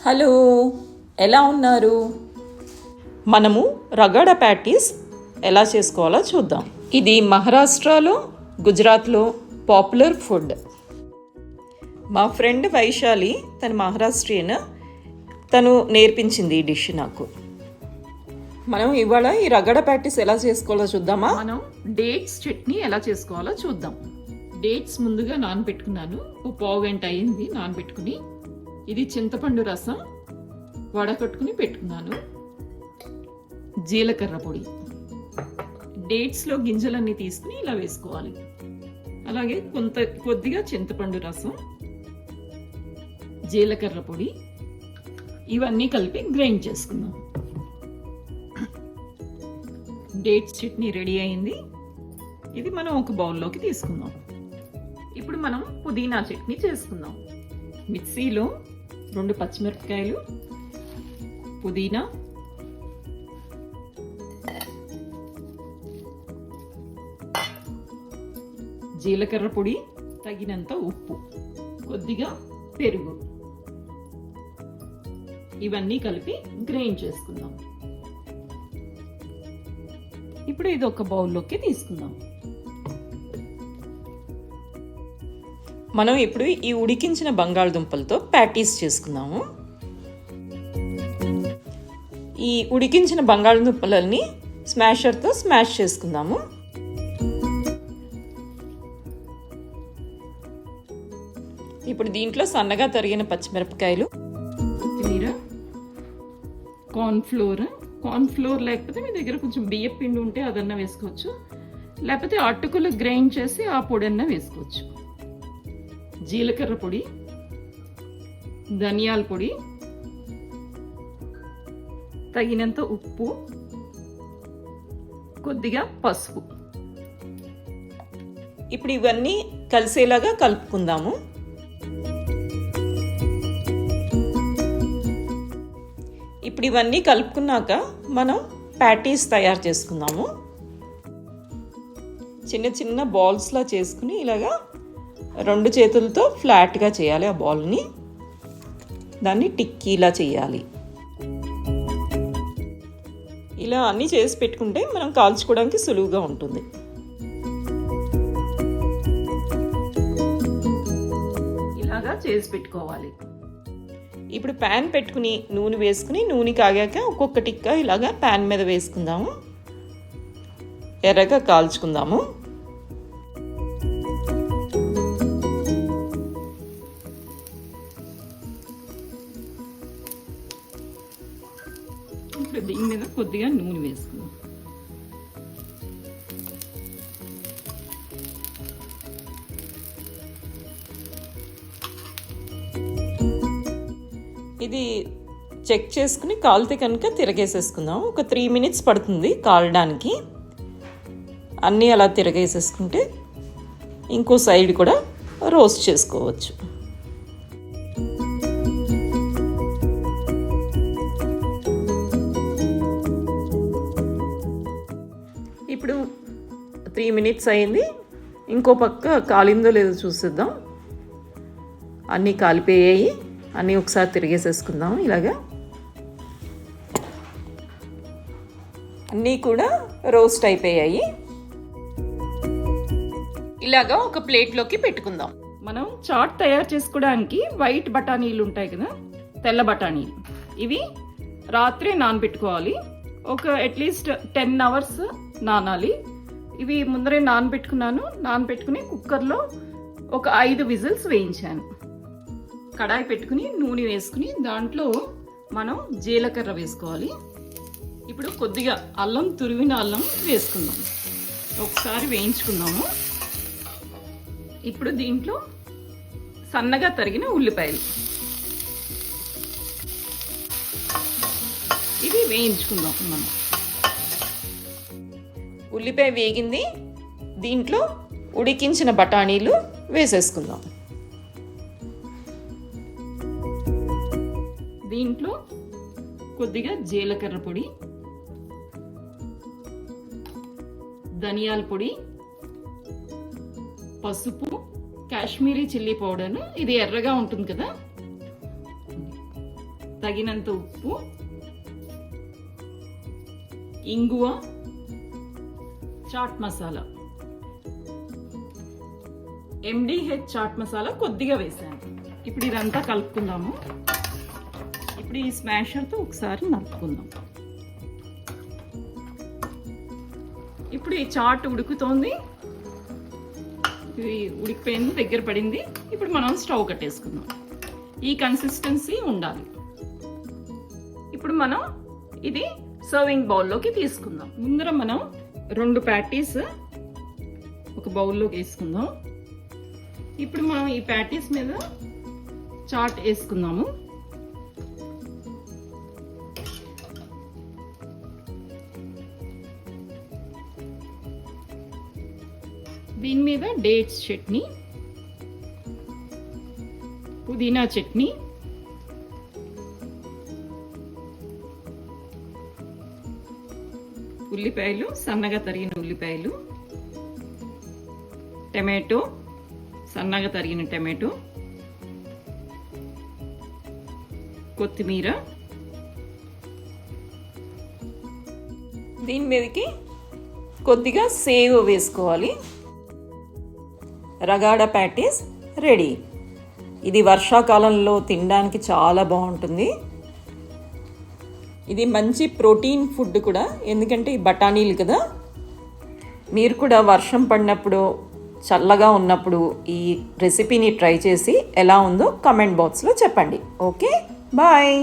Hello, ఎలా ఉన్నారు? మనము రగడ ప్యాటీస్ ఎలా చేసుకోవాలో చూద్దాం. ఇది మహారాష్ట్రలో, గుజరాత్లో పాపులర్ ఫుడ్. మా ఫ్రెండ్ వైశాలి, తను మహారాష్ట్రియన్, తను నేర్పించింది ఈ డిష్ నాకు. మనం ఇవాళ ఈ రగడ ప్యాటీస్ ఎలా చేసుకోవాలో చూద్దామా? మనం డేట్స్ చట్నీ ఎలా చేసుకోవాలో చూద్దాం. డేట్స్ ముందుగా నానబెట్టుకున్నాను. ఓ పావు గంట అయింది నానబెట్టుకుని. ఇది చింతపండు రసం వడకట్టుకుని పెట్టుకున్నాను. జీలకర్ర పొడి, డేట్స్లో గింజలన్నీ తీసుకుని ఇలా వేసుకోవాలి. అలాగే కొద్దిగా చింతపండు రసం, జీలకర్ర పొడి, ఇవన్నీ కలిపి గ్రైండ్ చేసుకుందాం. డేట్స్ చట్నీ రెడీ అయింది. ఇది మనం ఒక బౌల్లోకి తీసుకుందాం. ఇప్పుడు మనం పుదీనా చట్నీ చేసుకుందాం. మిక్సీలో 2 పచ్చిమిరపకాయలు, పుదీనా, జీలకర్ర పొడి, తగినంత ఉప్పు, కొద్దిగా పెరుగు, ఇవన్నీ కలిపి గ్రైండ్ చేసుకుందాం. ఇప్పుడు ఇది ఒక బౌల్లోకి తీసుకుందాం. మనం ఇప్పుడు ఈ ఉడికించిన బంగాళదుంపలతో ప్యాటీస్ చేసుకుందాము. ఈ ఉడికించిన బంగాళదుంపలని స్మాషర్తో స్మాష్ చేసుకుందాము. ఇప్పుడు దీంట్లో సన్నగా తరిగిన పచ్చిమిరపకాయలు, కొత్తిమీర, కార్న్ఫ్లోర్ లేకపోతే మీ దగ్గర కొంచెం బియ్యం పిండి ఉంటే అదన్నా వేసుకోవచ్చు, లేకపోతే అటుకులు గ్రైండ్ చేసి ఆ పొడన్నా వేసుకోవచ్చు. జీలకర్ర పొడి, ధనియాల పొడి, తగినంత ఉప్పు, కొద్దిగా పసుపు. ఇప్పుడు ఇవన్నీ కలిసేలాగా కలుపుకుందాము. ఇప్పుడు ఇవన్నీ కలుపుకున్నాక మనం ప్యాటీస్ తయారు చేసుకుందాము. చిన్న చిన్న బాల్స్లా చేసుకుని ఇలాగా 2 చేతులతో ఫ్లాట్గా చేయాలి. ఆ బాల్ని దాన్ని టిక్కీలా చేయాలి. ఇలా అన్నీ చేసి పెట్టుకుంటే మనం కాల్చుకోవడానికి సులువుగా ఉంటుంది. ఇలాగా చేసి పెట్టుకోవాలి. ఇప్పుడు ప్యాన్ పెట్టుకుని నూనె వేసుకుని, నూనె కాగాక ఒక్కొక్క టిక్కా ఇలాగా ప్యాన్ మీద వేసుకుందాము. ఎర్రగా కాల్చుకుందాము. దీని మీద కొద్దిగా నూనె వేసుకుందాం. ఇది చెక్ చేసుకుని కాలితే కనుక తిరగేసేసుకుందాం. ఒక 3 minutes పడుతుంది కాలడానికి. అన్నీ అలా తిరగేసేసుకుంటే ఇంకో సైడ్ కూడా రోస్ట్ చేసుకోవచ్చు. ఇప్పుడు 3 minutes అయింది. ఇంకో పక్క కాలిందో లేదో చూసేద్దాం. అన్నీ కాలిపోయాయి. అన్నీ ఒకసారి తిరిగేసేసుకుందాం. ఇలాగా అన్నీ కూడా రోస్ట్ అయిపోయాయి. ఇలాగా ఒక ప్లేట్లోకి పెట్టుకుందాం. మనం చాట్ తయారు చేసుకోవడానికి వైట్ బఠానీలు ఉంటాయి కదా, తెల్ల బఠానీలు, ఇవి రాత్రే నానబెట్టుకోవాలి. ఒక అట్లీస్ట్ 10 hours నానాలి. ఇవి ముందరే నానబెట్టుకుని కుక్కర్లో ఒక 5 whistles వేయించాను. కడాయి పెట్టుకుని నూనె వేసుకుని దాంట్లో మనం జీలకర్ర వేసుకోవాలి. ఇప్పుడు కొద్దిగా తురిమిన అల్లం వేసుకుందాం. ఒకసారి వేయించుకుందాము. ఇప్పుడు దీంట్లో సన్నగా తరిగిన ఉల్లిపాయలు, ఇది వేయించుకుందాం. మనం ఉల్లిపాయ వేగింది. దీంట్లో ఉడికించిన బఠానీలు వేసేసుకుందాం. దీంట్లో కొద్దిగా జీలకర్ర పొడి, ధనియాల పొడి, పసుపు, కాశ్మీరీ చిల్లీ పౌడర్, ఇది ఎర్రగా ఉంటుంది కదా, తగినంత ఉప్పు, ఇంగువ, చాట్ మసాలా, ఎండిహెచ్ చాట్ మసాలా కొద్దిగా వేసాను. ఇప్పుడు ఇదంతా కలుపుకుందాము. ఇప్పుడు ఈ స్మాషర్తో ఒకసారి నలుపుకుందాం. ఇప్పుడు ఈ చాట్ ఉడుకుతోంది, ఇది ఉడికిపోయింది, దగ్గర పడింది. ఇప్పుడు మనం స్టవ్ కట్టేసుకుందాం. ఈ కన్సిస్టెన్సీ ఉండాలి. ఇప్పుడు మనం ఇది సర్వింగ్ బౌల్లోకి తీసుకుందాం. ముందర మనం 2 ప్యాటీస్ ఒక బౌల్లోకి వేసుకుందాం. ఇప్పుడు మనం ఈ ప్యాటీస్ మీద చాట్ వేసుకుందాము. దీని మీద డేట్స్ చట్నీ, పుదీనా చట్నీ, ఉల్లిపాయలు, సన్నగా తరిగిన ఉల్లిపాయలు, టమాటో, సన్నగా తరిగిన టమాటో, కొత్తిమీర. దీని మీదకి కొద్దిగా సేవ్ వేసుకోవాలి. రగాడా ప్యాటీస్ రెడీ. ఇది వర్షాకాలంలో తినడానికి చాలా బాగుంటుంది. ఇది మంచి ప్రోటీన్ ఫుడ్ కూడా, ఎందుకంటే ఈ బఠానీలు కదా. మీరు కూడా వర్షం పడినప్పుడు, చల్లగా ఉన్నప్పుడు ఈ రెసిపీని ట్రై చేసి ఎలా ఉందో కామెంట్ బాక్స్లో చెప్పండి. Okay, bye.